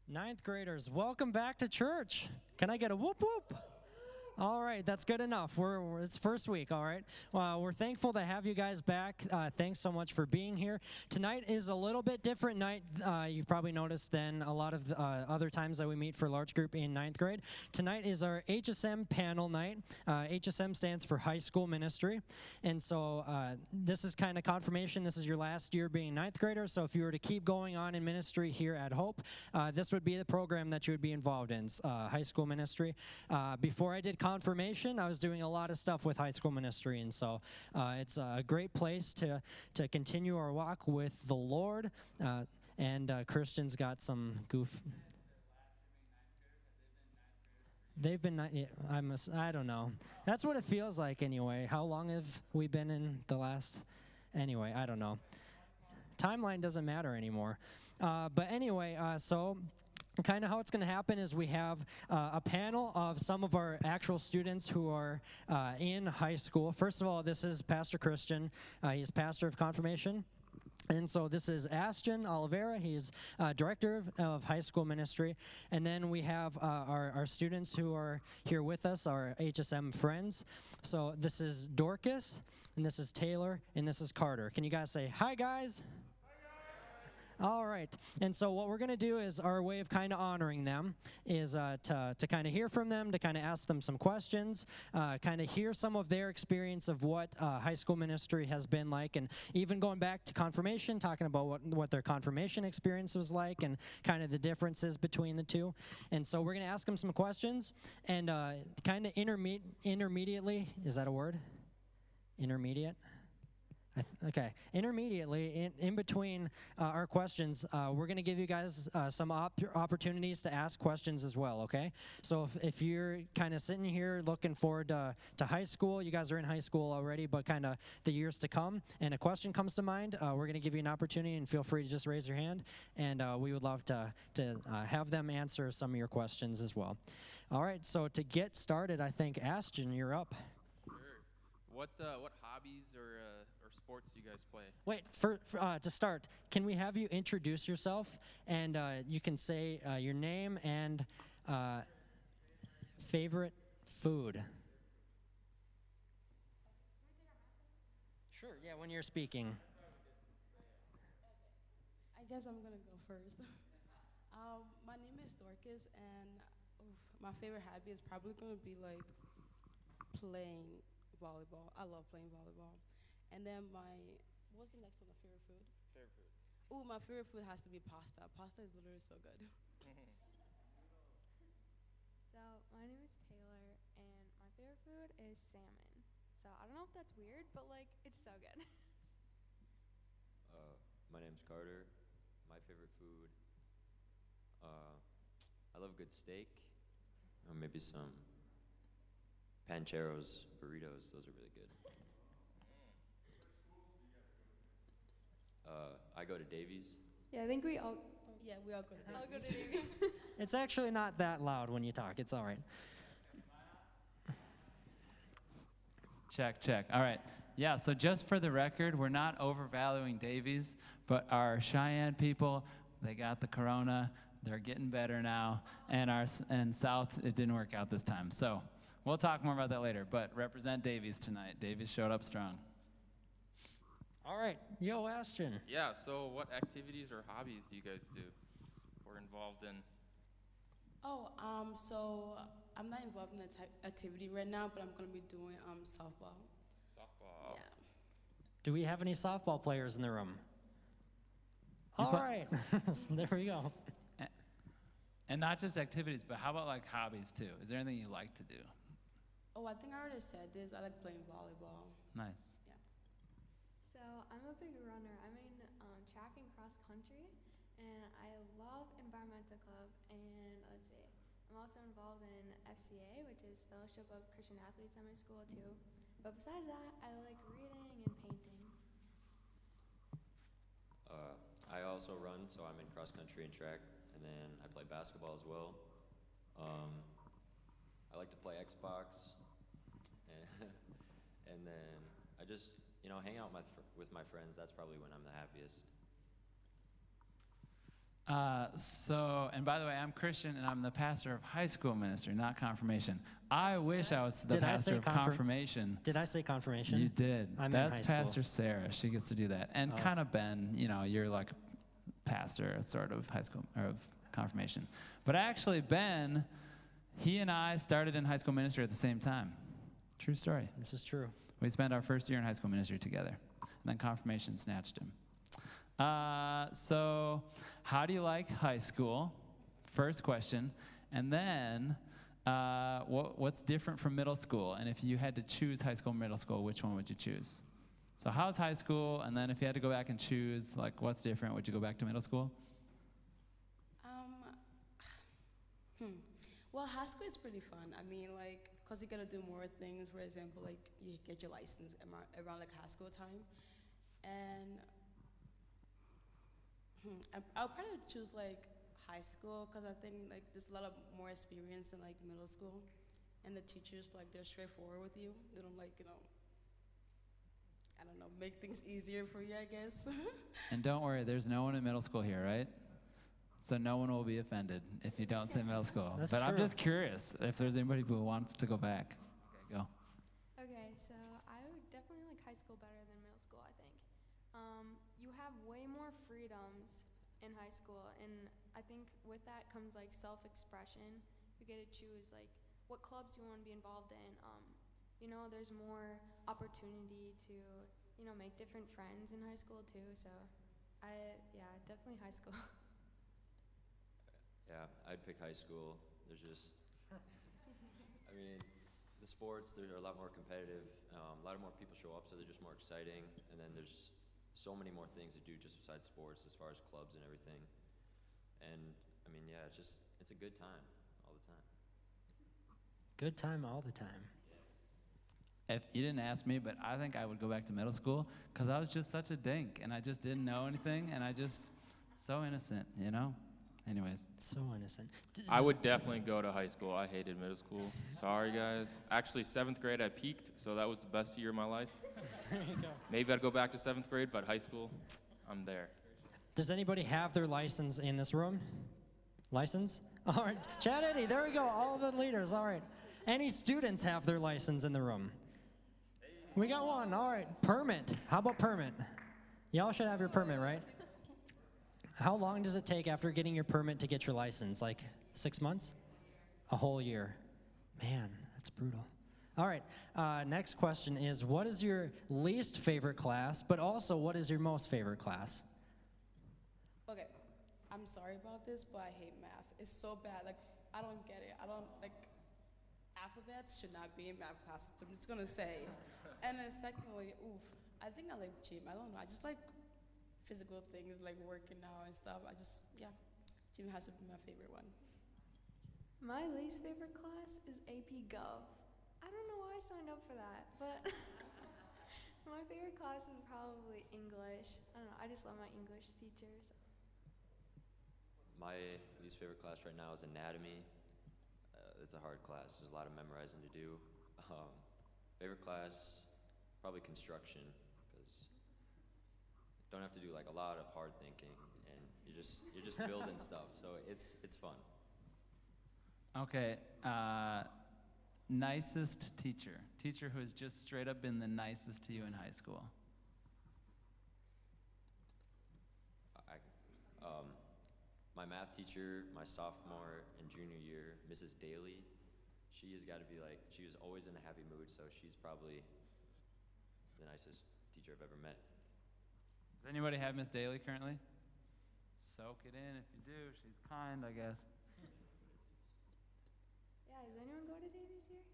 Ninth graders, welcome back to church. Can I get a whoop whoop? All right, that's good enough. It's first week, all right? We're thankful to have you guys back. Thanks so much for being here. Tonight is a little bit different night, you've probably noticed, than a lot of other times that we meet for large group in ninth grade. Tonight is our HSM Panel night. HSM stands for High School Ministry. And so this is kind of confirmation. This is your last year being ninth grader. So if you were to keep going on in ministry here at Hope, this would be the program that you would be involved in, high school ministry. Before I did confirmation, I was doing a lot of stuff with high school ministry, and so it's a great place to continue our walk with the Lord. And Christian's got some goof. They've been, I don't know. That's what it feels like anyway. How long have we been in the last? Anyway, I don't know. Timeline doesn't matter anymore. But anyway, so kind of how it's going to happen is we have a panel of some of our actual students who are in high school. First of all, this is Pastor Christian. He's pastor of confirmation. And so this is Ashton Oliveira. He's director of high school ministry. And then we have our students who are here with us, our HSM friends. So this is Dorcas, and this is Taylor, and this is Carter. Can you guys say, hi, guys? All right, and so what we're going to do is our way of kind of honoring them is to kind of hear from them, to kind of ask them some questions, kind of hear some of their experience of what high school ministry has been like, and even going back to confirmation, talking about what their confirmation experience was like and kind of the differences between the two. And so we're going to ask them some questions, and kind of intermediately, is that a word? Intermediate? Okay, intermediately, in between our questions, we're going to give you guys some opportunities to ask questions as well, okay? So if you're kind of sitting here looking forward to high school, you guys are in high school already, but kind of the years to come, and a question comes to mind, we're going to give you an opportunity, and feel free to just raise your hand, and we would love to have them answer some of your questions as well. All right, so to get started, I think, Ashton, you're up. What hobbies or sports do you guys play? Wait, to start, can we have you introduce yourself, and you can say your name and favorite food? Sure, yeah, when you're speaking. I guess I'm gonna go first. My name is Dorcas, and my favorite hobby is probably gonna be like playing volleyball. I love playing volleyball. And then what's the next one, my favorite food? Favorite food. Ooh, my favorite food has to be pasta. Pasta is literally so good. So, my name is Taylor, and my favorite food is salmon. So, I don't know if that's weird, but, it's so good. My name's Carter. My favorite food, I love good steak, or maybe some pancheros, burritos. Those are really good. I go to Davies. Yeah, I think we all... Yeah, we all go to I'll go Davies. to Davies. It's actually not that loud when you talk. It's all right. Check. All right. Yeah, so just for the record, we're not overvaluing Davies, but our Cheyenne people, they got the corona. They're getting better now. And South, it didn't work out this time. So we'll talk more about that later, but represent Davies tonight. Davies showed up strong. All right, yo, Ashton. Yeah, so what activities or hobbies do you guys do or involved in? So I'm not involved in the activity right now, but I'm gonna be doing softball. Softball. Yeah. Do we have any softball players in the room? All right, there we go. And not just activities, but how about hobbies too? Is there anything you like to do? Oh, I think I already said this. I like playing volleyball. Nice. So, I'm a big runner. I'm in track and cross country, and I love environmental club, and let's see. I'm also involved in FCA, which is Fellowship of Christian Athletes at my school too. But besides that, I like reading and painting. I also run, so I'm in cross country and track, and then I play basketball as well. I like to play Xbox, and then I just, hang out with my friends. That's probably when I'm the happiest. And by the way, I'm Christian, and I'm the pastor of high school ministry, not confirmation. I wish I was the Did I pastor say of confirmation. Did I say confirmation? You did. I'm in That's high school. Pastor Sarah. She gets to do that. And Oh. kind of Ben, you're like pastor, sort of high school, or of confirmation. But actually, Ben, he and I started in high school ministry at the same time. True story. This is true. We spent our first year in high school ministry together. And then confirmation snatched him. So how do you like high school? First question. And then what's different from middle school? And if you had to choose high school or middle school, which one would you choose? So how's high school? And then if you had to go back and choose, like, what's different, would you go back to middle school? Well, high school is pretty fun. I mean, like, because you got to do more things. For example, like, you get your license around like, high school time. And I'll probably choose, like, high school because I think, like, there's a lot of more experience in, like, middle school. And the teachers, like, they're straightforward with you. They don't, like, I don't know, make things easier for you, I guess. And don't worry, there's no one in middle school here, right? So no one will be offended if you don't say middle school. That's but I'm true. just curious if there's anybody who wants to go back. Okay, go. Okay, so I would definitely like high school better than middle school, I think. You have way more freedoms in high school, and I think with that comes like self-expression. You get to choose like what clubs you want to be involved in. There's more opportunity to, make different friends in high school too. So definitely high school. Yeah, I'd pick high school. There's just, I mean, the sports, they're a lot more competitive. A lot of more people show up, so they're just more exciting. And then there's so many more things to do just besides sports as far as clubs and everything. And, I mean, yeah, it's a good time all the time. Good time all the time. If you didn't ask me, but I think I would go back to middle school because I was just such a dink and I just didn't know anything and I just so innocent, Anyways. So innocent. I would definitely go to high school. I hated middle school. Sorry, guys. Actually, 7th grade I peaked, so that was the best year of my life. There you go. Maybe I'd go back to 7th grade, but high school, I'm there. Does anybody have their license in this room? License? All right. Chad Eddie, there we go. All the leaders. All right. Any students have their license in the room? We got one. All right. Permit. How about permit? Y'all should have your permit, right? How long does it take after getting your permit to get your license? Like 6 months? A whole year. Man, that's brutal. All right. Next question is, what is your least favorite class, but also what is your most favorite class? Okay, I'm sorry about this, but I hate math. It's so bad. Like, I don't get it. Alphabets should not be in math classes. I'm just gonna say. And then secondly, I think I like gym. I don't know. I just like physical things like working out and stuff. Gym has to be my favorite one. My least favorite class is AP Gov. I don't know why I signed up for that, but my favorite class is probably English. I don't know, I just love my English teachers. My least favorite class right now is anatomy. It's a hard class. There's a lot of memorizing to do. Favorite class, probably construction, because you don't have to do like a lot of hard thinking, and you're just building stuff. So it's fun. Okay. Nicest teacher. Teacher who has just straight up been the nicest to you in high school. My math teacher, my sophomore and junior year, Mrs. Daly, she has got to be like, she was always in a happy mood, so she's probably the nicest teacher I've ever met. Does anybody have Miss Daly currently? Soak it in if you do. She's kind, I guess. Yeah, does anyone go to Davies here?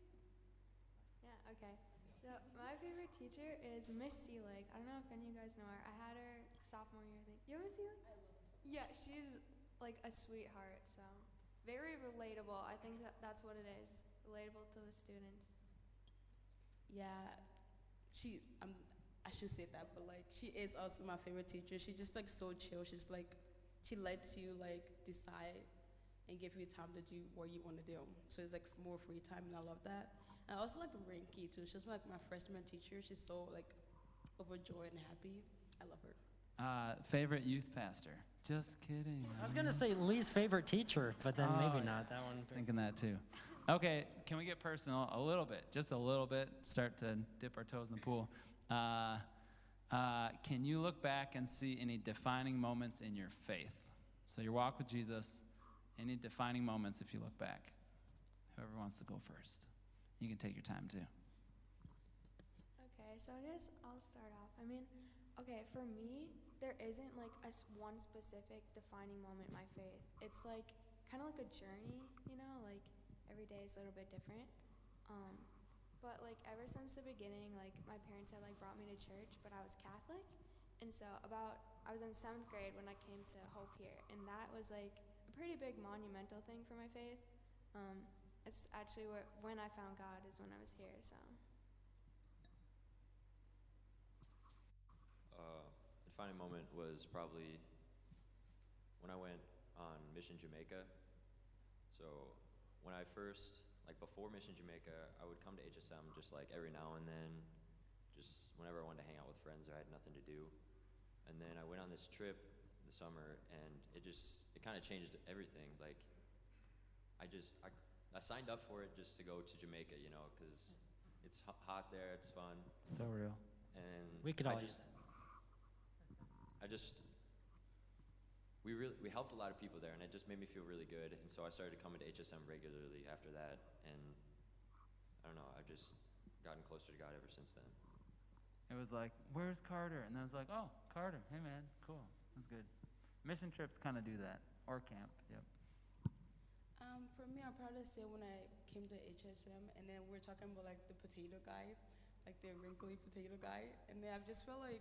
Yeah, okay. So my favorite teacher is Miss Seelig. I don't know if any of you guys know her. I had her sophomore year, I think. You know Miss Seelig? I love her. Yeah, she's like a sweetheart, so very relatable. I think that's what it is, relatable to the students. Yeah, I should say that, but like she is also my favorite teacher. She's just like so chill. She's like, she lets you like decide and give you time to do what you want to do. So it's like more free time, and I love that. And I also like Rinky too. She's like my freshman teacher. She's so like overjoyed and happy. I love her. Favorite youth pastor. Just kidding. I was going to say least favorite teacher, but then maybe not. That one. I was thinking that too. Okay, can we get personal a little bit? Just a little bit. Start to dip our toes in the pool. Can you look back and see any defining moments in your faith? So your walk with Jesus, any defining moments if you look back? Whoever wants to go first. You can take your time too. Okay, so I guess I'll start off. I mean, okay, for me, there isn't like one specific defining moment in my faith. It's like kind of like a journey, you know, like every day is a little bit different. But like ever since the beginning, like my parents had like brought me to church, but I was Catholic. And so I was in 7th grade when I came to Hope here, and that was like a pretty big monumental thing for my faith. It's actually when I found God is when I was here, so. Defining moment was probably when I went on Mission Jamaica. So when I first, like before Mission Jamaica, I would come to HSM just like every now and then, just whenever I wanted to hang out with friends or I had nothing to do. And then I went on this trip this summer, and it kind of changed everything. Like I signed up for it just to go to Jamaica, you know, because it's hot there, it's fun. So real. And We could all use that. We helped a lot of people there, and it just made me feel really good. And so I started coming to HSM regularly after that, and I don't know, I've just gotten closer to God ever since then. It was like, where's Carter? And I was like, oh, Carter. Hey, man, cool. That's good. Mission trips kind of do that, or camp, yep. For me, I'm proud to say when I came to HSM, and then we're talking about like the potato guy, like the wrinkly potato guy, and then I just felt like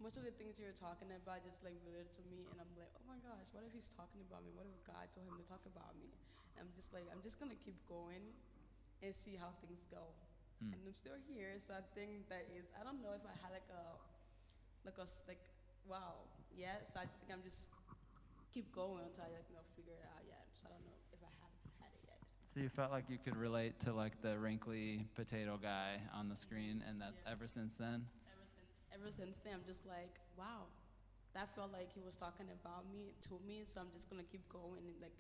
most of the things you were talking about just like related to me, and I'm like, oh my gosh, what if he's talking about me? What if God told him to talk about me? And I'm just like, I'm just gonna keep going and see how things go. And I'm still here, so I think that is, I don't know if I had wow, yeah. So I think I'm just keep going until I figure it out yet. So I don't know if I have had it yet. So you felt like you could relate to like the wrinkly potato guy on the screen, and that ever since then? Ever since then, I'm just like, wow, that felt like he was talking about me, to me, so I'm just gonna keep going and like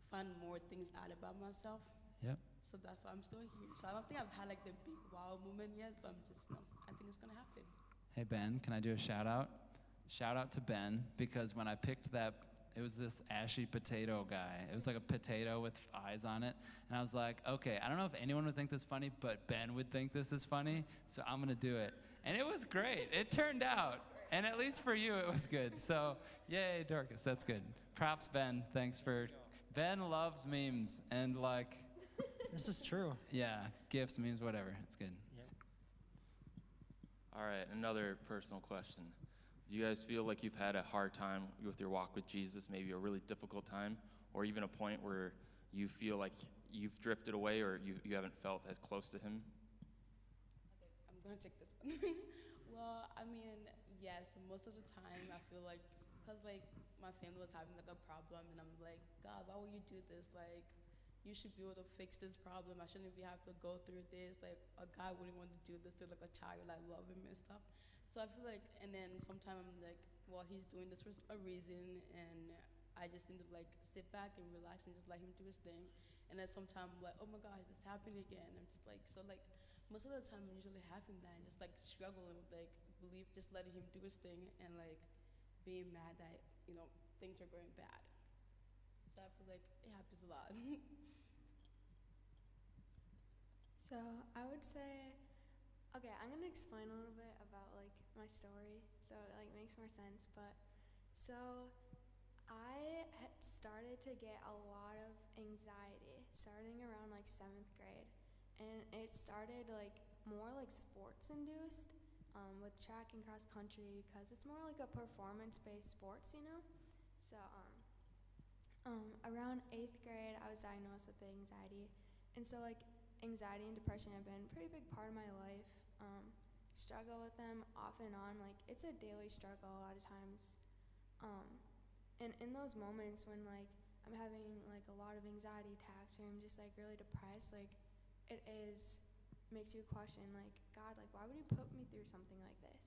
find more things out about myself. Yep. So that's why I'm still here. So I don't think I've had like the big wow moment yet, but I think it's gonna happen. Hey, Ben, can I do a shout out? Shout out to Ben, because when I picked that, it was this ashy potato guy. It was like a potato with eyes on it. And I was like, okay, I don't know if anyone would think this funny, but Ben would think this is funny, so I'm gonna do it. And it was great. It turned out. And at least for you, it was good. So, yay, Dorcas, that's good. Props, Ben. Thanks for, Ben loves memes and like. This is true. Yeah, gifts, memes, whatever. It's good. Yep. All right, another personal question. Do you guys feel like you've had a hard time with your walk with Jesus, maybe a really difficult time, or even a point where you feel like you've drifted away or you haven't felt as close to him? Okay, I'm gonna take this one. Well, I mean, yes, most of the time I feel like, because like my family was having like a problem, and I'm like, God, why would you do this? Like, you should be able to fix this problem. I shouldn't be have to go through this. Like, a guy wouldn't want to do this to like a child. I love him and stuff. So I feel like, and then sometimes I'm like, well, he's doing this for a reason, and I just need to like sit back and relax and just let him do his thing. And then sometimes I'm like, oh my gosh, this happened again. I'm just like, so like most of the time I'm usually having that and just like struggling with like just letting him do his thing and like being mad that, things are going bad. So I feel like it happens a lot. So I would say, okay, I'm gonna explain a little bit about like my story, so it like makes more sense. But so I had started to get a lot of anxiety starting around like 7th grade, and it started like more like sports induced with track and cross country, because it's more like a performance-based sports, So around 8th grade, I was diagnosed with anxiety, and so like anxiety and depression have been a pretty big part of my life. Struggle with them off and on, like it's a daily struggle a lot of times. And in those moments when like I'm having like a lot of anxiety attacks or I'm just like really depressed, like makes you question like, God, like why would you put me through something like this?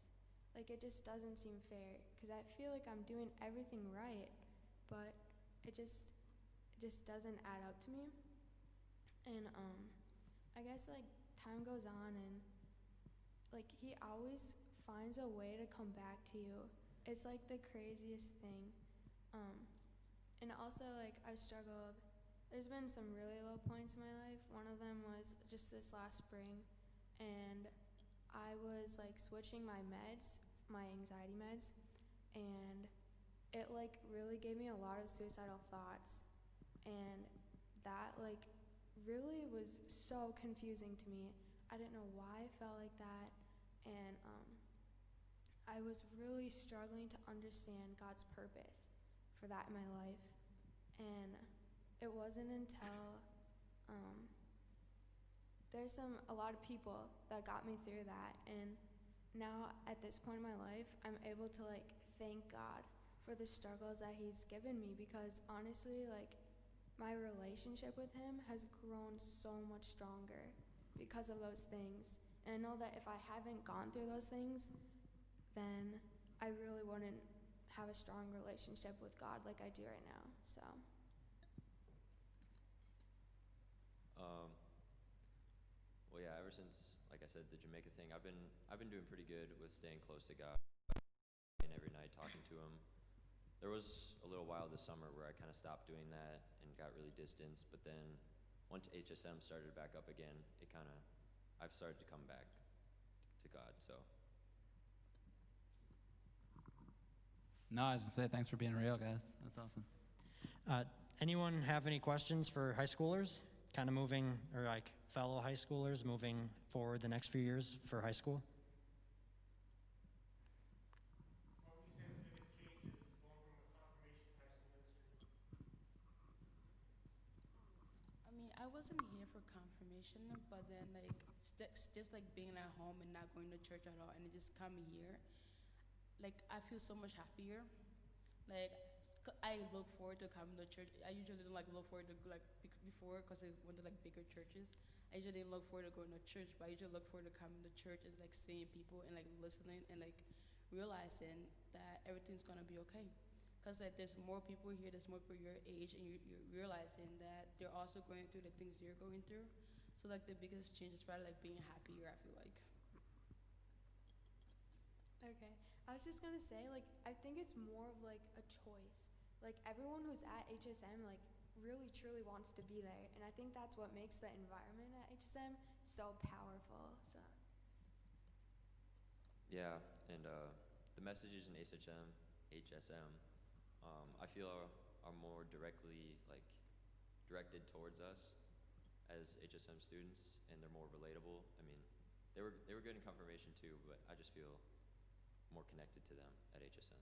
Like, it just doesn't seem fair, because I feel like I'm doing everything right, but it just doesn't add up to me. And I guess, like, time goes on, and like, he always finds a way to come back to you. It's like the craziest thing. And also, like, I've struggled. There's been some really low points in my life. One of them was just this last spring, and I was like switching my meds, my anxiety meds, and it like really gave me a lot of suicidal thoughts. And that like really was so confusing to me. I didn't know why I felt like that, and I was really struggling to understand God's purpose for that in my life. And it wasn't until there's a lot of people that got me through that, and now at this point in my life, I'm able to like thank God for the struggles that he's given me, because honestly, like, my relationship with him has grown so much stronger because of those things. And I know that if I haven't gone through those things, then I really wouldn't have a strong relationship with God like I do right now. So well, yeah, ever since, like I said, the Jamaica thing, I've been doing pretty good with staying close to God and every night talking to him. There was a little while this summer where I kind of stopped doing that and got really distanced, but then once HSM started back up again, I've started to come back to God, so. No, I was gonna say thanks for being real, guys. That's awesome. Anyone have any questions for high schoolers? Kind of moving, or like fellow high schoolers moving forward the next few years for high school? What would you say the biggest change is going from a confirmation to high school ministry? I mean, I wasn't here for confirmation, but then like just like being at home and not going to church at all, and just coming here, like I feel so much happier. Like I look forward to coming to church. I usually don't like look forward to like before, because I went to like bigger churches. I usually didn't look forward to going to church, but I usually look forward to coming to church and like seeing people and like listening and like realizing that everything's gonna be okay. Because like there's more people here, there's more people your age, and you're realizing that they're also going through the things you're going through. So like the biggest change is probably like being happier, I feel like. okay, I was just gonna say, like, I think it's more of like a choice. Like, everyone who's at HSM like really truly wants to be there, and I think that's what makes the environment at HSM so powerful. So Yeah, and the messages in HSM, I feel are more directly directed towards us as HSM students, and they're more relatable. I mean, they were good in confirmation too, but I just feel more connected to them at HSM.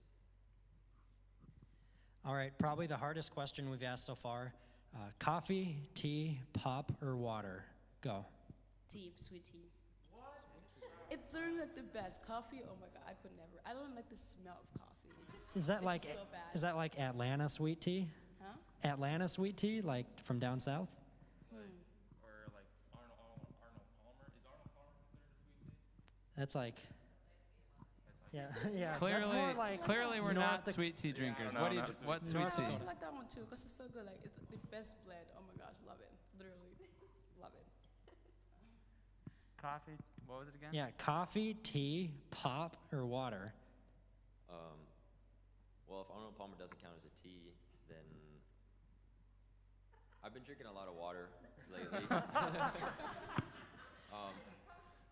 All right, probably the hardest question we've asked so far. Coffee, tea, pop, or water? Go. Tea, sweet tea. What? It's literally like the best. Coffee, oh my God, I could never. I don't like the smell of coffee. Is that like so bad. is that like Atlanta sweet tea? Huh? Atlanta sweet tea, like from down south? Or like Arnold Palmer. Is Arnold Palmer considered a sweet tea? That's like, yeah, yeah. Clearly, that's more like, clearly we're North not Dak- sweet tea drinkers. no, What do you? not sweet What tea. sweet I tea? also like that one too, because it's so good. Like, it's the best blend. Oh my gosh, love it. Literally, love it. Coffee. What was it again? Yeah, coffee, tea, pop, or water? Well, if Arnold Palmer doesn't count as a tea, then I've been drinking a lot of water lately.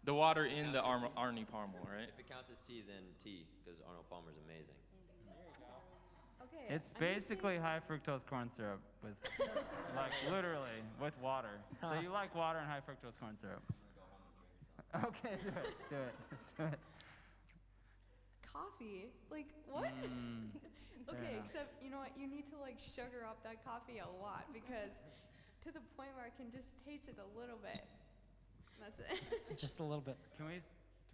The water in the Arnie Palmer, right? If it counts as tea, then tea, because Arnold Palmer's amazing. okay, It's I'm gonna basically high fructose corn syrup with, like, literally with water. So you like water and high fructose corn syrup? Okay, do it. coffee. Like, what? Fair Okay, enough. except you know what? You need to like sugar up that coffee a lot, because to the point where I can just taste it a little bit. That's it. Just a little bit. Can we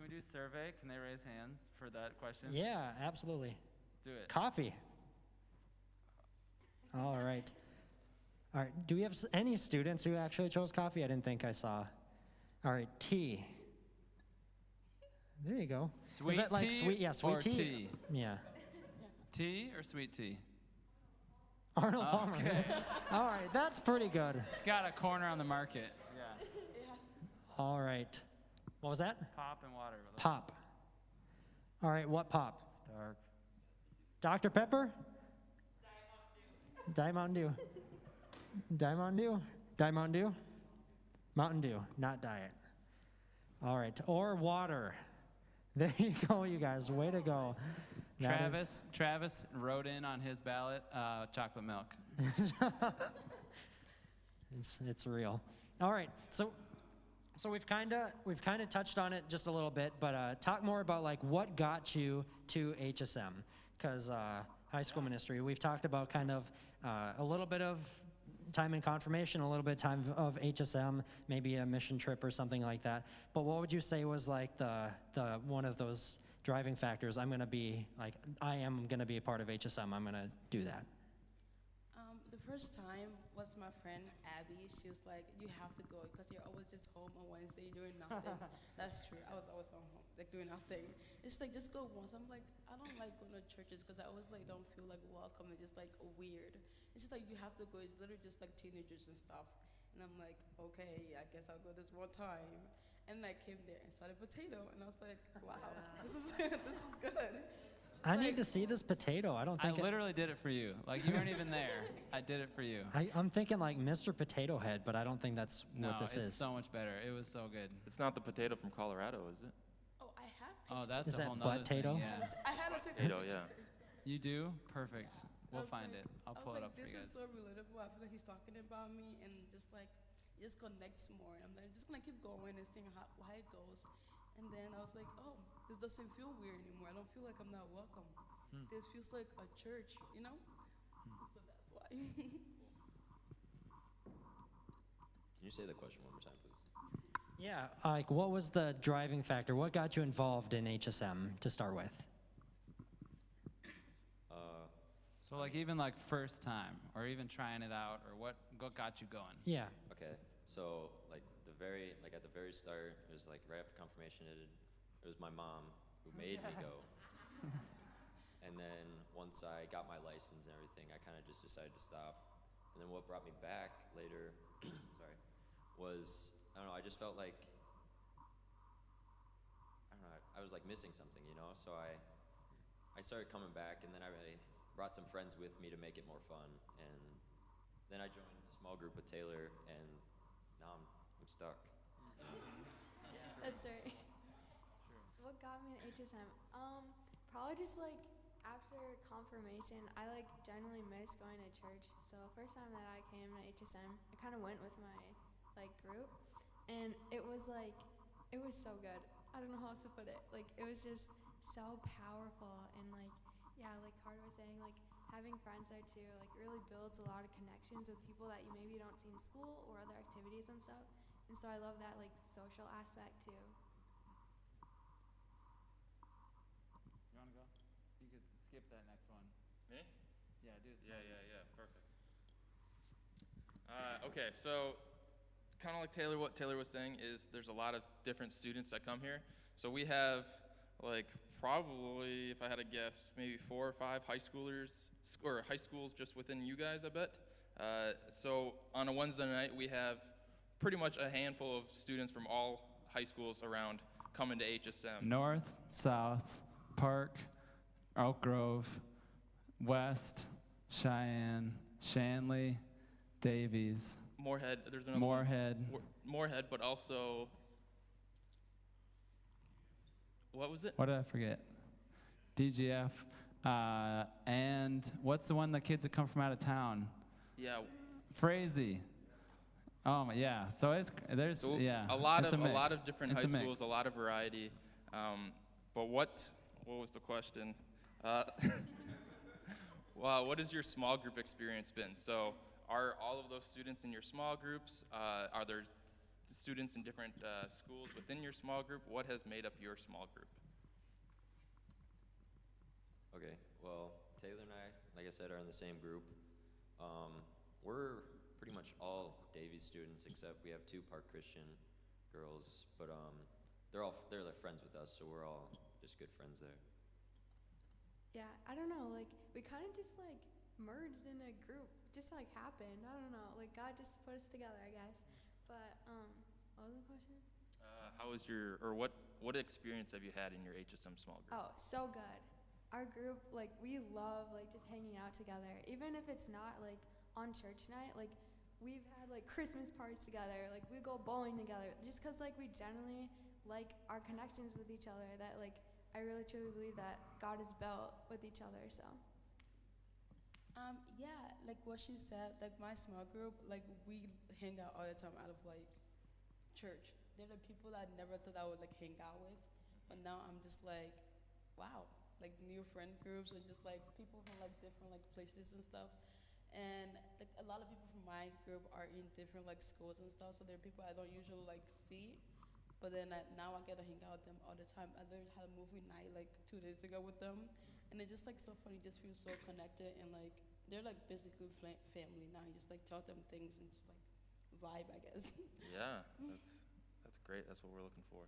do survey? Can they raise hands for that question? Yeah, absolutely. Do it. Coffee. All right. All right. Do we have any students who actually chose coffee? I didn't think I saw. All right. Tea. There you go. Sweet Is that like tea sweet? Yeah, sweet or tea. tea? Yeah. Tea or sweet tea? Arnold Palmer. Okay. All right, that's pretty good. It's got a corner on the market. Yeah. It has All right. What was that? Pop and water. Pop. All right, what pop? Dark. Dr. Pepper? Diet Mountain Dew. Diet Mountain Dew? Diet Mountain Dew? Mountain Dew, not diet. All right, or water. There you go, you guys. Way to go. That is- Travis wrote in on his ballot chocolate milk. It's real. All right, so we've kind of touched on it just a little bit, but talk more about like what got you to HSM, because high school ministry. We've talked about kind of a little bit of time in confirmation, a little bit of time of HSM, maybe a mission trip or something like that. But what would you say was like the one of those driving factors? I am gonna be a part of HSM. I'm gonna do that. The first time was my friend Abby. She was like, "You have to go because you're always just home on Wednesday doing nothing." That's true. I was always home, like doing nothing. It's like just go once. I'm like, I don't like going to churches because I always like don't feel like welcome. It's just like weird. It's just like you have to go. It's literally just like teenagers and stuff. And I'm like, okay, I guess I'll go this one time. And I came there and saw the potato, and I was like, wow, this is this is good. I need to see this potato. I don't I think literally did it for you. Like, you weren't even there. I did it for you. I'm thinking like Mr. Potato Head, but I don't think that's what this it's is. so much better. It was so good. It's not the potato from Colorado, is it? Oh, I have Oh, pictures. that's Is a that whole nother potato? thing. Yeah. I had to take Potato, pictures. yeah. You do? Perfect. We'll was find like- it. I'll I pull was it like, up for you this guys. is so relatable. I feel like he's talking about me, and just like it just connects more. And I'm like, just gonna keep going and seeing how it goes. And then I was like, oh, this doesn't feel weird anymore. I don't feel like I'm not welcome. This feels like a church, you know? So that's why. Can you say the question one more time, please? Yeah, like what was the driving factor? What got you involved in HSM to start with? So, like, even like first time, or even trying it out, or what got you going? Yeah. Okay, so like at the very start, it was like right after confirmation. It was my mom who made me go. And then once I got my license and everything, I kind of just decided to stop. And then what brought me back later, sorry, was I don't know. I just felt like I was like missing something, you know. So I started coming back, and then I brought some friends with me to make it more fun. And then I joined a small group with Taylor, and now I'm stuck. That's right. What got me in HSM? Probably just like after confirmation, I like generally miss going to church. So first time that I came to HSM, I kind of went with my like group, and it was so good. I don't know how else to put it. Like it was just so powerful, and like yeah, like Carter was saying, like having friends there too, like really builds a lot of connections with people that you maybe don't see in school or other activities and stuff. And so I love that like social aspect too. You want to go? You could skip that next one. Me? Yeah, do it. Yeah, perfect. Okay, so kind of like what Taylor was saying is there's a lot of different students that come here. So we have like probably, if I had to guess, maybe 4 or 5 high schoolers, or high schools just within you guys, I bet. So on a Wednesday night, we have pretty much a handful of students from all high schools around coming to HSM. North, South, Park, Oak Grove, West, Cheyenne, Shanley, Davies, Moorhead, there's another Moorhead. one. Moorhead, but also, what was it? What did I forget? DGF. And what's the one, the kids that come from out of town? Yeah. Frazee. Oh my, yeah. So there's So yeah. a lot it's of mix. a lot of different It's high a mix. schools, a lot of variety. But what was the question? Well, what has your small group experience been? So are all of those students in your small groups? Are there students in different schools within your small group? What has made up your small group? Okay, well, Taylor and I, like I said, are in the same group. We're pretty much all Davies students, except we have 2 Park Christian girls. But they're like friends with us, so we're all just good friends there. Yeah, I don't know. Like we kind of just like merged in a group. Just like happened. I don't know. Like God just put us together, I guess. But what was the question? How was what experience have you had in your HSM small group? Oh, so good. Our group, like, we love, like, just hanging out together. Even if it's not, like, on church night, like, we've had, like, Christmas parties together. Like, we go bowling together. Just because, like, we generally like our connections with each other that, like, I really truly believe that God is built with each other, so. Yeah, like what she said, like my small group, like we hang out all the time out of like church. They're the people that I never thought I would like hang out with, but now I'm just like, wow, like new friend groups and just like people from like different like places and stuff. And like a lot of people from my group are in different like schools and stuff, so they're people I don't usually like see. But then now I get to hang out with them all the time. I literally had a movie night like 2 days ago with them, and it's just like so funny. Just feel so connected and like they're like basically family now. You just like tell them things and just like vibe, I guess. Yeah, that's great. That's what we're looking for.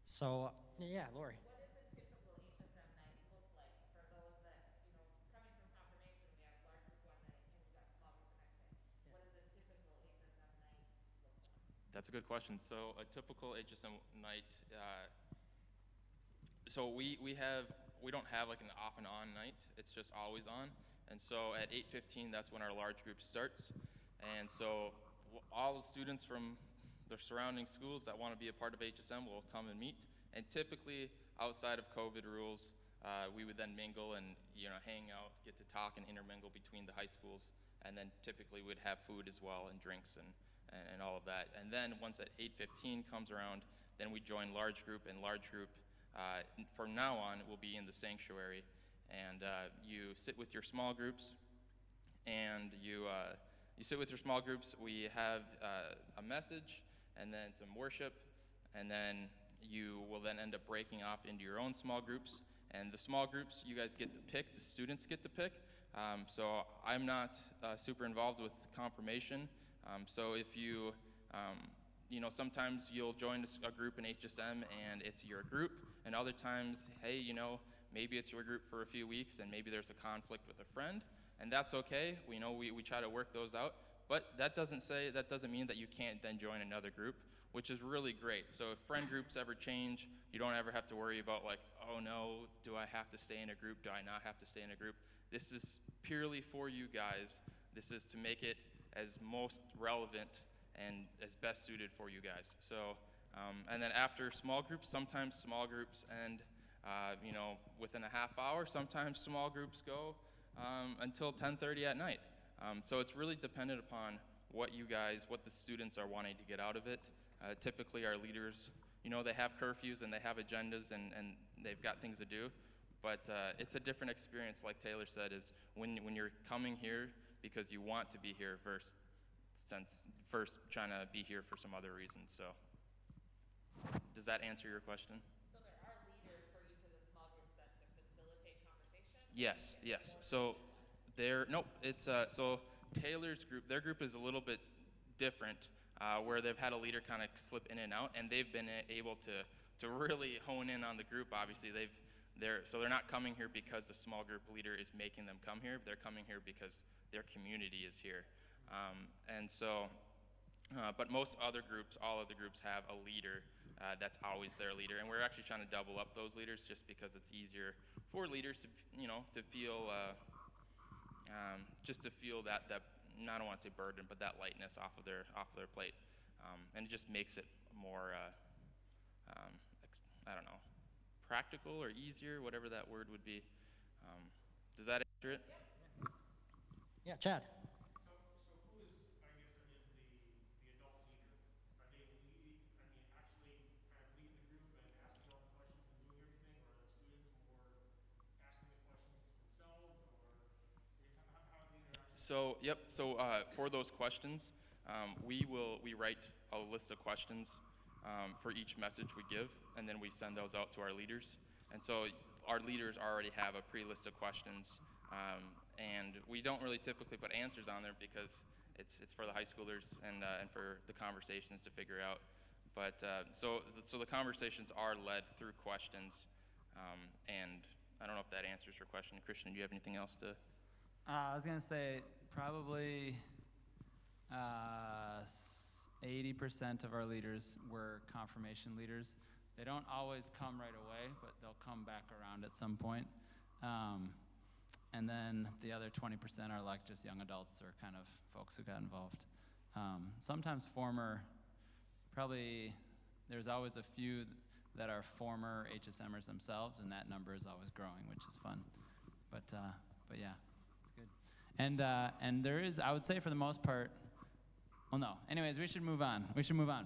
So, yeah, Lori. What does a typical HSM night look like for those that, coming from confirmation, we have large group one night and we've got small group the next day. What does a typical HSM night look like? That's a good question. So a typical HSM night, so we don't have like an off and on night. It's just always on. And so at 8:15, that's when our large group starts. And so all the students from the surrounding schools that want to be a part of HSM will come and meet. And typically, outside of COVID rules, we would then mingle and hang out, get to talk and intermingle between the high schools. And then typically we'd have food as well and drinks and all of that. And then once at 8:15 comes around, then we join large group, and large group from now on will be in the sanctuary. And you sit with your small groups, and you sit with your small groups. We have a message, and then some worship, and then you will then end up breaking off into your own small groups. And the small groups, you guys get to pick, the students get to pick. So I'm not super involved with confirmation. So if you, sometimes you'll join a group in HSM and it's your group, and other times, hey, maybe it's your group for a few weeks and maybe there's a conflict with a friend, and that's okay. We try to work those out, but that doesn't mean that you can't then join another group, which is really great. So if friend groups ever change, you don't ever have to worry about like, oh no, do I have to stay in a group? Do I not have to stay in a group? This is purely for you guys. This is to make it as most relevant and as best suited for you guys. So, and then after small groups, sometimes small groups end, within a half hour. Sometimes small groups go until 10:30 at night. So it's really dependent upon what the students are wanting to get out of it. Typically our leaders, they have curfews and they have agendas and they've got things to do. But it's a different experience, like Taylor said, is when you're coming here because you want to be here first trying to be here for some other reasons. So does that answer your question? So there are leaders for each of the small groups then to facilitate conversation? Yes. So so Taylor's group, their group is a little bit different, where they've had a leader kind of slip in and out, and they've been able to really hone in on the group. Obviously, they're not coming here because the small group leader is making them come here. They're coming here because their community is here. And so, but most other groups, all other groups have a leader that's always their leader, and we're actually trying to double up those leaders just because it's easier for leaders to, to feel, just to feel that I don't want to say burden, but that lightness off of their plate, and it just makes it more, I don't know, practical or easier, whatever that word would be. Does that answer it? Yeah, Chad. So who is, I guess, the adult leader? Are they actually kind of leading the group and asking all the questions and doing everything, or are the students more asking the questions themselves, or how's the interaction? So for those questions, we write a list of questions for each message we give, and then we send those out to our leaders. And so our leaders already have a pre-list of questions, and we don't really typically put answers on there because it's for the high schoolers and for the conversations to figure out. But so the conversations are led through questions, and I don't know if that answers your question. Christian, do you have anything else to? I was going to say probably 80% of our leaders were confirmation leaders. They don't always come right away, but they'll come back around at some point. And then the other 20% are like just young adults or kind of folks who got involved. Sometimes there's always a few that are former HSMers themselves, and that number is always growing, which is fun. But yeah, it's good. And there is, I would say for the most part, well, no. Anyways, we should move on.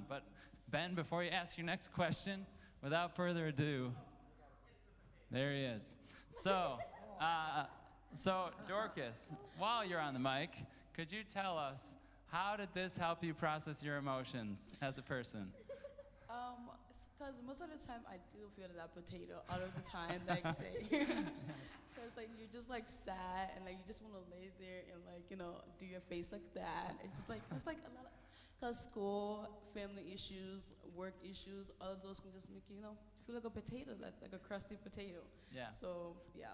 But Ben, before you ask your next question, without further ado, there he is. So Dorcas, while you're on the mic, could you tell us, how did this help you process your emotions as a person? Because most of the time I do feel that potato all of the time, like say. Because like you're just like sad and like you just want to lay there and like, you know, do your face like that. It's like a lot of, because school, family issues, work issues, all of those can just make you, you know, feel like a potato, like a crusty potato. Yeah. So, yeah.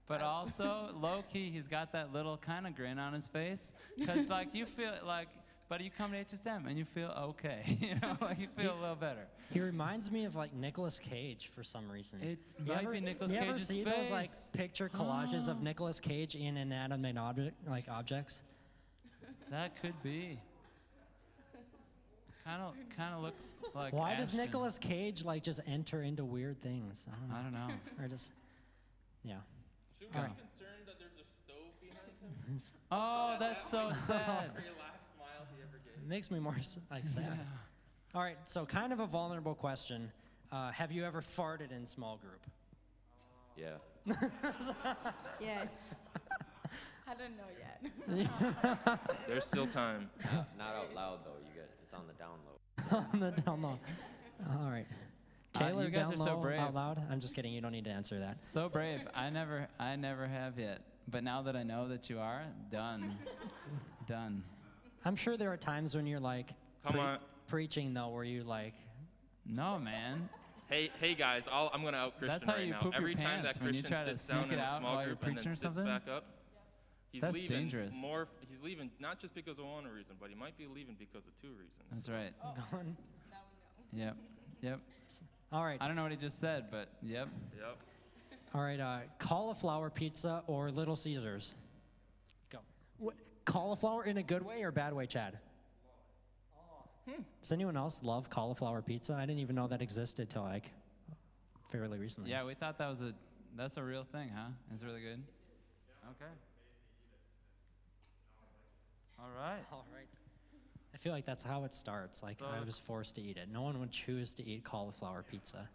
But also, low-key, he's got that little kind of grin on his face. Because, like, you feel like, but you come to HSM and you feel okay. You know, like you feel a little better. He reminds me of, like, Nicolas Cage for some reason. It might be Nicolas Cage's face. You ever see those, like, picture collages of Nicolas Cage in inanimate objects? That could be. Kind of looks like Why does Ashton. Nicolas Cage, like, just enter into weird things? I don't know. Or just, yeah. Should we be concerned that there's a stove behind him? Oh, that's so sad. Your last smile he ever gave. It makes me more like sad. Yeah. All right, so kind of a vulnerable question. Have you ever farted in small group? Yeah. Yes. I don't know yet. There's still time. Not out loud though. It's on the down low. On the down low. All right. Taylor, you guys down are so low, brave. out loud? I'm just kidding. You don't need to answer that. So brave. I never have yet. But now that I know that you are, done. I'm sure there are times when you're like preaching though, where you like. No, man. Hey guys, I'm gonna out Christian That's how right you now. poop Every your time pants that when you Christian try to sits down sneak in it a out small while you're group and then preaching or sits something? back up, he's That's leaving dangerous. He's leaving not just because of one reason, but he might be leaving because of two reasons. That's right. Oh, Gone. now we know. Yep. All right. I don't know what he just said, but yep. All right. Cauliflower pizza or Little Caesars? Go. What, cauliflower in a good way or bad way, Chad? Does anyone else love cauliflower pizza? I didn't even know that existed till like fairly recently. Yeah, we thought that's a real thing, huh? It's really good. Okay. All right. All right. I feel like that's how it starts. Like I was forced to eat it. No one would choose to eat cauliflower pizza.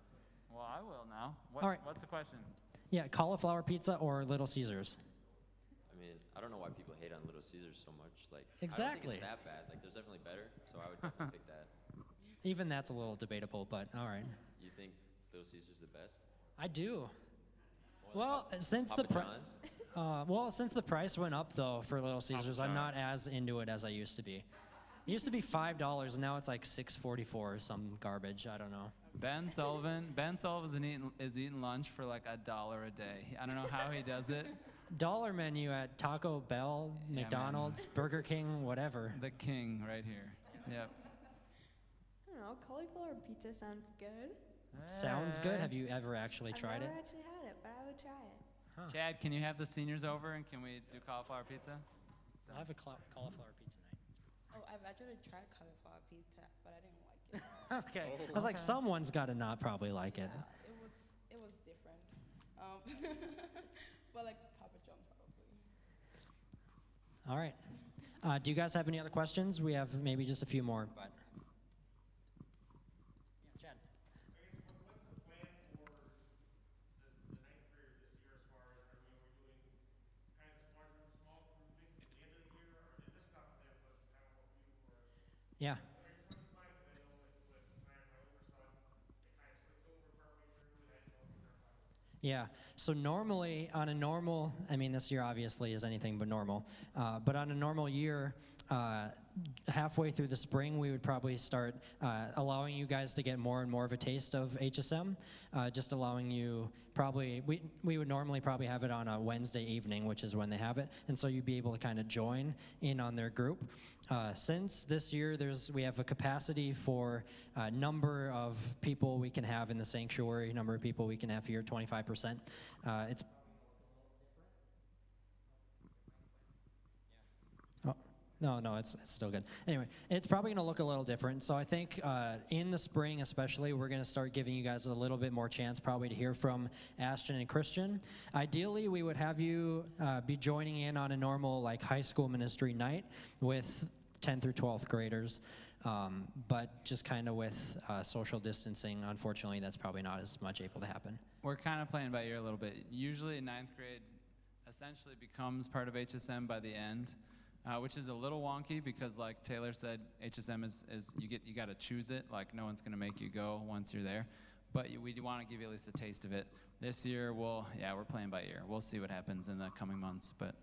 Well, I will now. All right. What's the question? Yeah, cauliflower pizza or Little Caesars? I mean, I don't know why people hate on Little Caesars so much. Like, Exactly. I don't think it's that bad. Like, there's definitely better, so I would definitely pick that. Even that's a little debatable, but all right. You think Little Caesars the best? I do. More Well, than since Papa the John's? since the price went up though for Little Caesars, I'm not as into it as I used to be. It used to be $5, and now it's like $6.44 or some garbage. I don't know. Ben Sullivan is eating lunch for like $1 a day. I don't know how he does it. Dollar menu at Taco Bell, Yeah, McDonald's, Burger King, whatever. The king right here. Yep. I don't know. Cauliflower pizza sounds good. Sounds good. Have you ever actually tried I've it? never actually had it, but I would try it. Chad, can you have the seniors over and can we do cauliflower pizza? I'll have a cauliflower pizza night. Oh, I've actually tried cauliflower pizza, but I didn't like it. Okay. I was like, someone's got to not probably like it. It was different. But like Papa John's probably. All right. Do you guys have any other questions? We have maybe just a few more, but. Yeah, Chad. I guess what's the plan for the ninth grade this year as far as, are we doing kind of small group things at the end of the year? Or this is not for them, but kind of what we were. Yeah. I guess what's the plan? Because I know with my older son, it kind of slips over partway through, and I didn't know if we were fine. Yeah. So normally on a normal, I mean, this year obviously is anything but normal, but on a normal year, halfway through the spring, we would probably start allowing you guys to get more and more of a taste of HSM, just allowing you probably, we would normally probably have it on a Wednesday evening, which is when they have it, and so you'd be able to kind of join in on their group. Since this year, we have a capacity for number of people we can have in the sanctuary, number of people we can have here, 25%. It's No, it's still good. Anyway, it's probably going to look a little different. So I think in the spring especially, we're going to start giving you guys a little bit more chance probably to hear from Ashton and Christian. Ideally, we would have you be joining in on a normal like high school ministry night with 10th through 12th graders. But just kind of with social distancing, unfortunately, that's probably not as much able to happen. We're kind of playing by ear a little bit. Usually ninth grade essentially becomes part of HSM by the end. Which is a little wonky because, like Taylor said, HSM is you got to choose it. Like no one's gonna make you go once you're there, but we want to give you at least a taste of it. This year, we're playing by ear. We'll see what happens in the coming months, but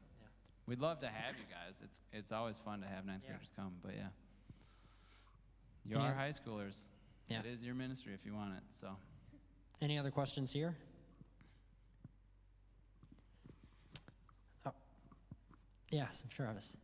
we'd love to have you guys. It's always fun to have ninth graders come, but you are high schoolers. Yeah. It is your ministry if you want it. So, any other questions here? Oh, yes, Travis.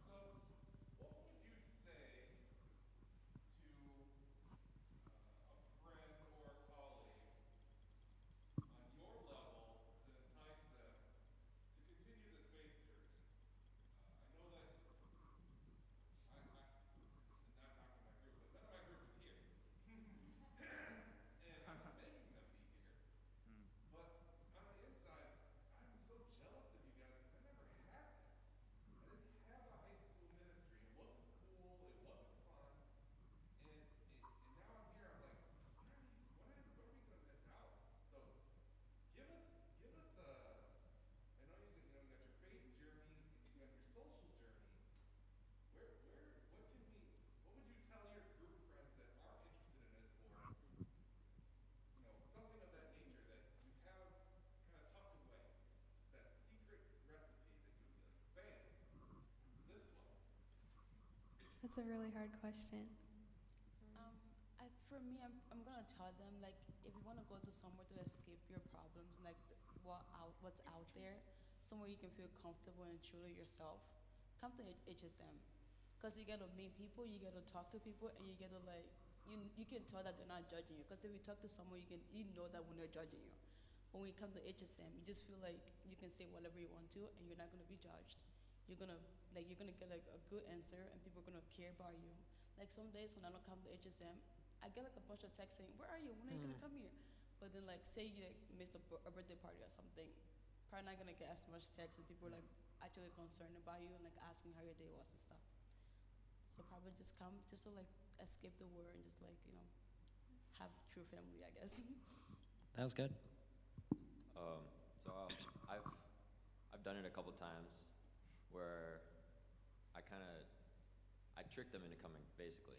That's a really hard question. For me, I'm gonna tell them like if you want to go to somewhere to escape your problems, like what's out there, somewhere you can feel comfortable and true to yourself, come to HSM, because you get to meet people, you get to talk to people, and you get to like you can tell that they're not judging you. Because if you talk to someone, you know that when they're judging you. When we come to HSM, you just feel like you can say whatever you want to, and you're not gonna be judged. You're gonna get like a good answer, and people are gonna care about you. Like some days when I don't come to HSM, I get like a bunch of texts saying, "Where are you? When are you gonna come here?" But then like say you like missed a birthday party or something, probably not gonna get as much text, and people are like actually concerned about you and like asking how your day was and stuff. So probably just come just to like escape the war and just like have true family, I guess. That was good. I've done it a couple times where I tricked them into coming, basically.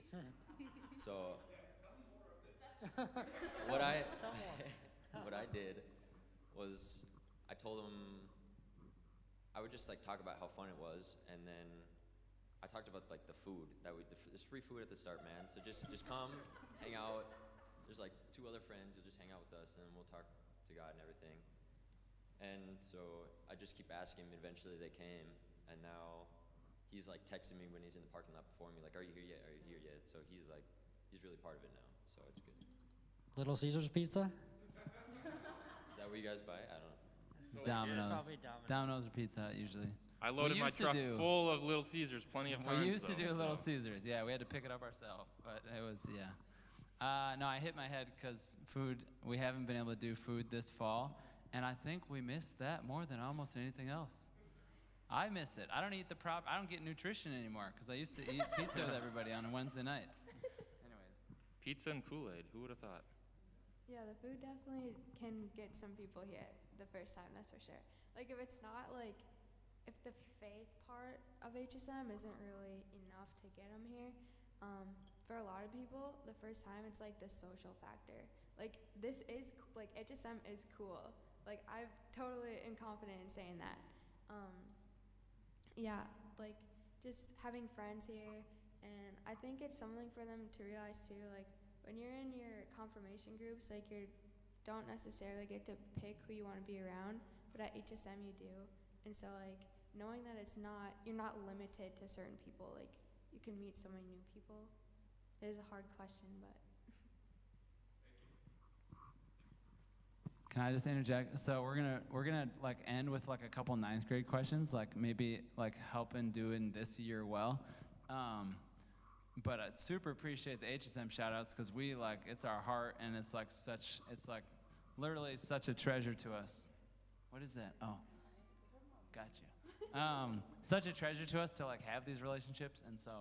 So what I did was I told them I would just like talk about how fun it was, and then I talked about like the food there's free food at the start, man. So just come, hang out. There's like 2 other friends. You'll just hang out with us, and we'll talk to God and everything. And so I just keep asking him. Eventually they came, and now he's like texting me when he's in the parking lot before me, like, "Are you here yet? Are you here yet?" So he's really part of it now. So it's good. Little Caesars pizza? Is that what you guys buy? I don't know. Domino's. Probably Domino's. Or Pizza Hut usually. I loaded my truck full of Little Caesars plenty of times. We used to do though, Little Caesars. Yeah, we had to pick it up ourselves, but it was no, I hit my head because food. We haven't been able to do food this fall, and I think we missed that more than almost anything else. I miss it. I don't get nutrition anymore because I used to eat pizza with everybody on a Wednesday night. Anyways, Pizza and Kool-Aid. Who would have thought? Yeah, the food definitely can get some people here the first time, that's for sure. Like if it's not like, if the faith part of HSM isn't really enough to get them here, for a lot of people, the first time it's like the social factor. Like this is, like HSM is cool. Like I totally am confident in saying that. Yeah, like just having friends here. And I think it's something for them to realize too, like when you're in your confirmation groups, like you don't necessarily get to pick who you want to be around, but at HSM you do. And so like knowing that you're not limited to certain people, like you can meet so many new people. It is a hard question, but. Can I just interject? So we're gonna like end with like a couple ninth grade questions, like maybe like helping doing this year well. But I'd super appreciate the HSM shout outs because we like, it's our heart and it's like literally such a treasure to us. What is that? Oh, got you. Such a treasure to us to like have these relationships. And so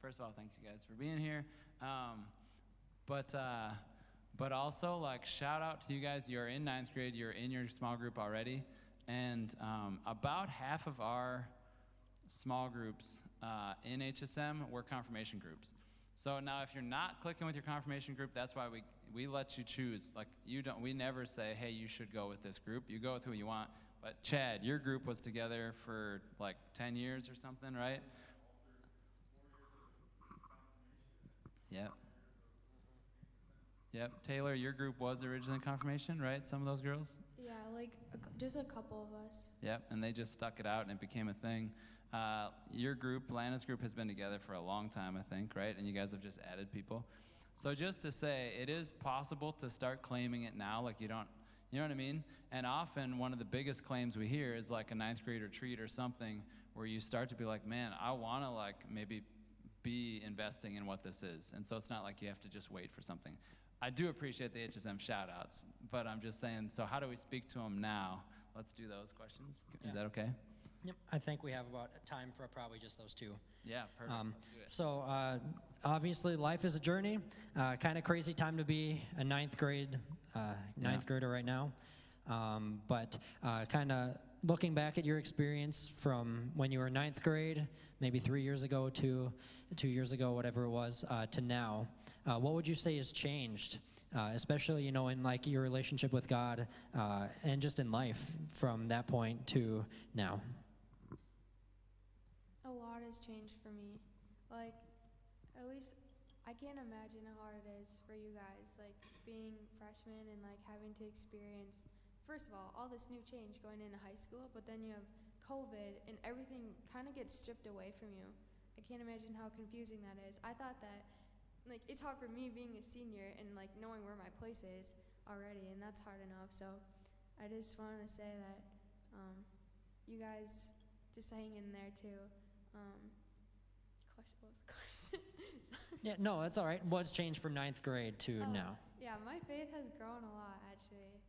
first of all, thanks you guys for being here. But also like shout out to you guys. You're in ninth grade, you're in your small group already. And about half of our small groups in HSM were confirmation groups. So now if you're not clicking with your confirmation group, that's why we let you choose. Like we never say, hey, you should go with this group. You go with who you want. But Chad, your group was together for like 10 years or something, right? Yep. Taylor, your group was originally confirmation, right? Some of those girls? Yeah, like just a couple of us. Yep, and they just stuck it out and it became a thing. Your group, Lana's group, has been together for a long time, I think, right? And you guys have just added people. So just to say, it is possible to start claiming it now, like you know what I mean? And often one of the biggest claims we hear is like a ninth grade retreat or something where you start to be like, man, I want to like maybe be investing in what this is. And so it's not like you have to just wait for something. I do appreciate the HSM shout-outs, but I'm just saying, so how do we speak to them now? Let's do those questions. Is that okay? Yep, I think we have about time for probably just those two. Yeah, perfect. Let's do it. So obviously life is a journey. Kind of crazy time to be a ninth grader right now. But kind of looking back at your experience from when you were ninth grade, maybe 3 years ago to 2 years ago, whatever it was, to now, what would you say has changed, especially, in like your relationship with God and just in life from that point to now? A lot has changed for me. Like, at least I can't imagine how hard it is for you guys, like being freshmen and like having to experience, first of all this new change going into high school, but then you have COVID and everything kind of gets stripped away from you. I can't imagine how confusing that is. I thought that, like, it's hard for me being a senior and like knowing where my place is already, and that's hard enough. So I just wanted to say that you guys just hang in there too. What was the question? Sorry. Yeah, no, that's all right. What's changed from ninth grade to now? Yeah, my faith has grown a lot actually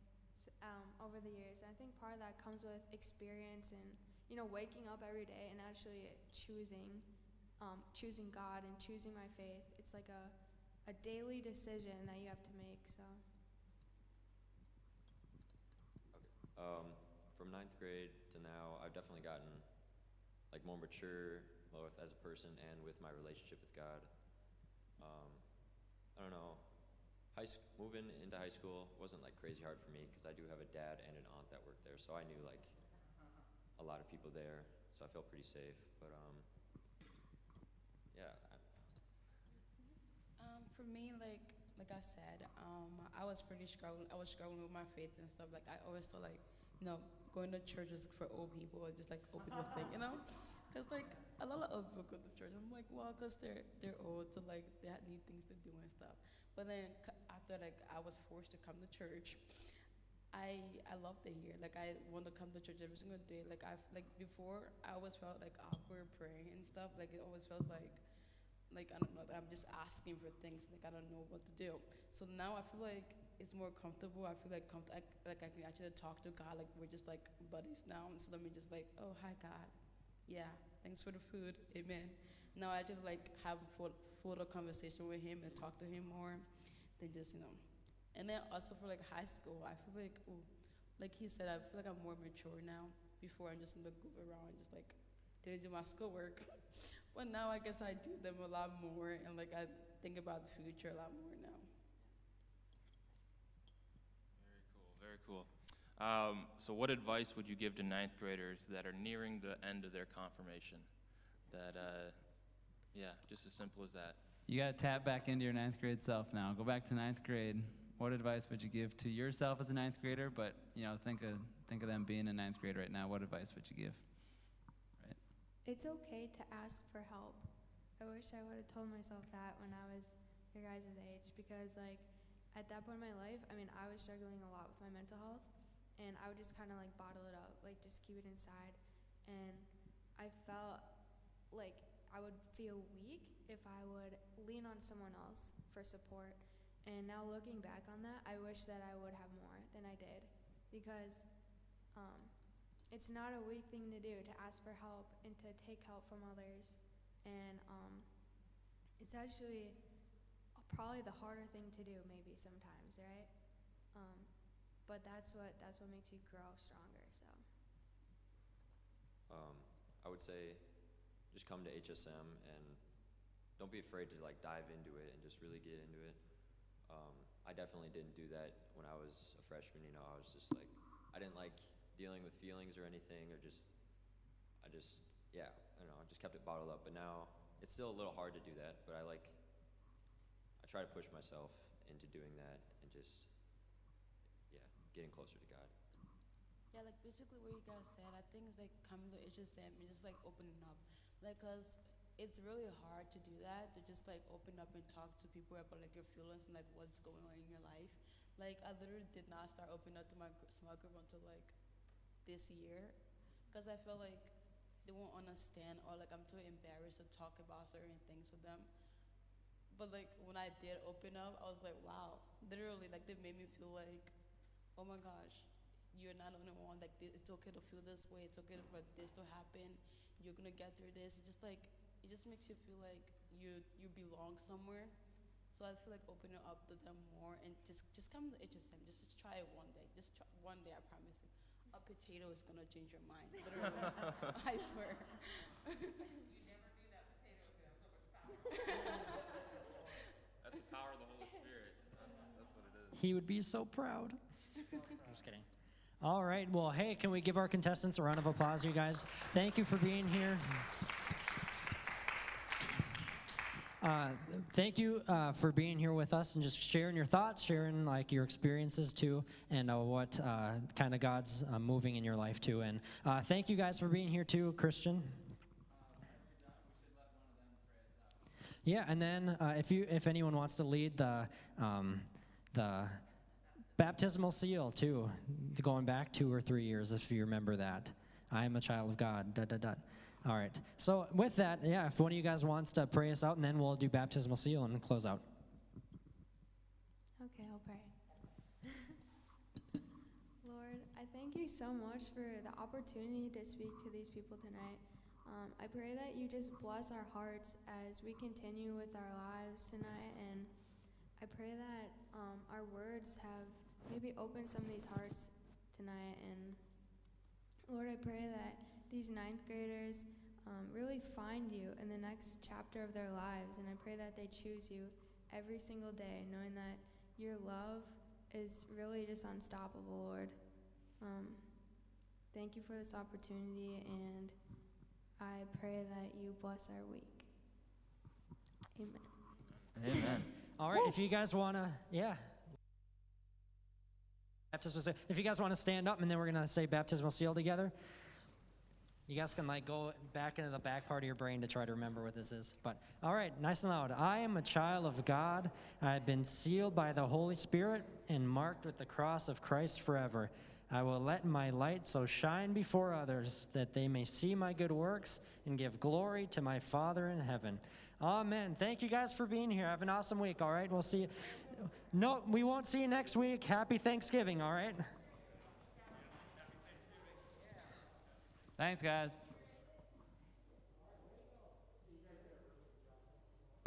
over the years. And I think part of that comes with experience and waking up every day and actually choosing God and choosing my faith. It's like a daily decision that you have to make. So. Okay. From ninth grade to now, I've definitely gotten like more mature, both as a person and with my relationship with God. I don't know. Moving into high school wasn't like crazy hard for me because I do have a dad and an aunt that worked there, so I knew like a lot of people there, so I felt pretty safe. But yeah. For me, like I said, I was pretty struggling. I was struggling with my faith and stuff. Like I always thought, like going to church is for old people, or just like old people think, because like a lot of old people go to church. I'm like, well, because they're old, so like they need things to do and stuff. But then after like I was forced to come to church, I loved it here. Like I want to come to church every single day. Like before I always felt like awkward praying and stuff. Like it always feels like I don't know, I'm just asking for things. Like I don't know what to do. So now I feel like it's more comfortable. I feel like I can actually talk to God. Like we're just like buddies now. Instead of me just like, oh hi God, yeah, thanks for the food, amen. Now I just like have full conversation with him and talk to him more than just And then also for like high school, I feel like like he said, I feel like I'm more mature now. Before I'm just in the goof around, just like didn't do my schoolwork. But now I guess I do them a lot more, and like I think about the future a lot more now. Very cool. So what advice would you give to ninth graders that are nearing the end of their confirmation? that, yeah, just as simple as that. You got to tap back into your ninth grade self now. Go back to ninth grade. What advice would you give to yourself as a ninth grader? But, think of them being in ninth grade right now. What advice would you give? Right. It's okay to ask for help. I wish I would have told myself that when I was your guys' age, because at that point in my life, I was struggling a lot with my mental health, and I would just kind of bottle it up, just keep it inside, and I felt like I would feel weak if I would lean on someone else for support. And now looking back on that, I wish that I would have more than I did, because it's not a weak thing to do, to ask for help and to take help from others. And it's actually probably the harder thing to do maybe sometimes, right? But that's what makes you grow stronger. So I would say just come to HSM and don't be afraid to dive into it and just really get into it. I definitely didn't do that when I was a freshman. I was just I didn't like dealing with feelings or anything, or I just kept it bottled up. But now it's still a little hard to do that, but I try to push myself into doing that and just, getting closer to God. Yeah, basically what you guys said, I think it's coming to HSM and just opening up. Cause it's really hard to do that, to just open up and talk to people about your feelings and what's going on in your life. I literally did not start opening up to my small group until this year, cause I feel they won't understand, or I'm too embarrassed to talk about certain things with them. But when I did open up, I was wow, literally they made me feel oh my gosh, you're not the only one. It's okay to feel this way. It's okay for this to happen. You're gonna get through this. It just makes you feel you belong somewhere. So I feel opening up to them more, and just come to HSM. Just try it one day. Just try, one day, I promise you. A potato is gonna change your mind. Literally, I swear. You never knew that potato could have so much power. That's the power of the Holy Spirit. That's what it is. He would be so proud. Just kidding. All right. Well, hey, can we give our contestants a round of applause, you guys? Thank you for being here. Thank you for being here with us and just sharing your thoughts, sharing your experiences too, and what kind of God's moving in your life too. And thank you guys for being here too, Christian. Yeah, and then if anyone wants to lead the Baptismal Seal too, going back 2 or 3 years, if you remember that. I am a child of God. ... All right. So with that, if one of you guys wants to pray us out, and then we'll do Baptismal Seal and close out. okay, I'll pray. Lord, I thank you so much for the opportunity to speak to these people tonight. I pray that you just bless our hearts as we continue with our lives tonight, and I pray that our words have maybe opened some of these hearts tonight. And Lord, I pray that these ninth graders really find you in the next chapter of their lives, and I pray that they choose you every single day, knowing that your love is really just unstoppable, Lord. Thank you for this opportunity, and I pray that you bless our week. Amen. Amen. All right. If you guys want to, if you guys want to stand up, and then we're going to say Baptismal Seal together. You guys can go back into the back part of your brain to try to remember what this is. But all right, nice and loud. I am a child of God. I have been sealed by the Holy Spirit and marked with the cross of Christ forever. I will let my light so shine before others that they may see my good works and give glory to my Father in heaven. Amen. Thank you guys for being here. Have an awesome week, all right? We'll see you. No, we won't see you next week. Happy Thanksgiving, all right? Thanks, guys.